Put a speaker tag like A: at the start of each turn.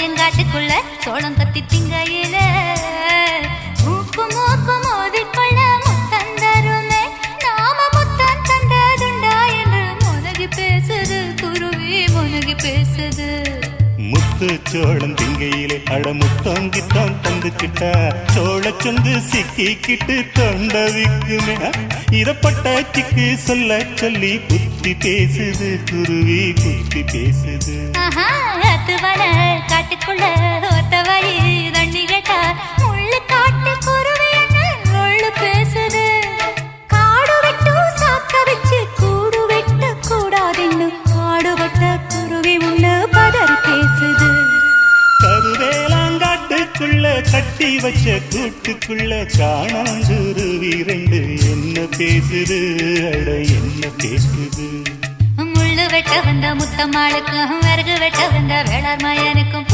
A: எங்காட்டுக்குள்ள சோளம் கத்தி திங்கையில மூக்கு மூக்கு மோதிக்கொள்ள முத்தம் தருமே நாம முத்தம் தந்ததுண்டா என்று முனகி பேசுது குருவி முனகி பேசுது
B: முத்து சோளம் திங்கையிலே அடமுத்தங்கித்தான் தந்துக்கிட்டா சோழ சொந்து சிக்கிக்கிட்டு தொண்டவிக்குமே இதப்பட்ட சிக்கு சொல்ல சொல்லி புத்தி பேசுது குருவி புத்தி பேசுது
A: காட்டுக்குள்ள ஒத்த வழி தண்ணி கேட்டா முள்ளு காட்டு குருவி முள்ளு பேசுது காடு விட்டு சாக்க வச்சு கூடு வெட்ட கூடாதுன்னு காடுபட்ட குருவி முள்ளு பதறி பேசுது
B: கருவேலாங்காட்டுக்குள்ள கட்டி வச்ச கூட்டுக்குள்ள காணாங்குருவி ரெண்டு என்ன பேசுது அட என்ன பேசுது
A: முள்ளு வெட்ட வந்த முத்தம்மாளுக்கும் விறகு வெட்ட வந்த வேளார் மயனுக்கும்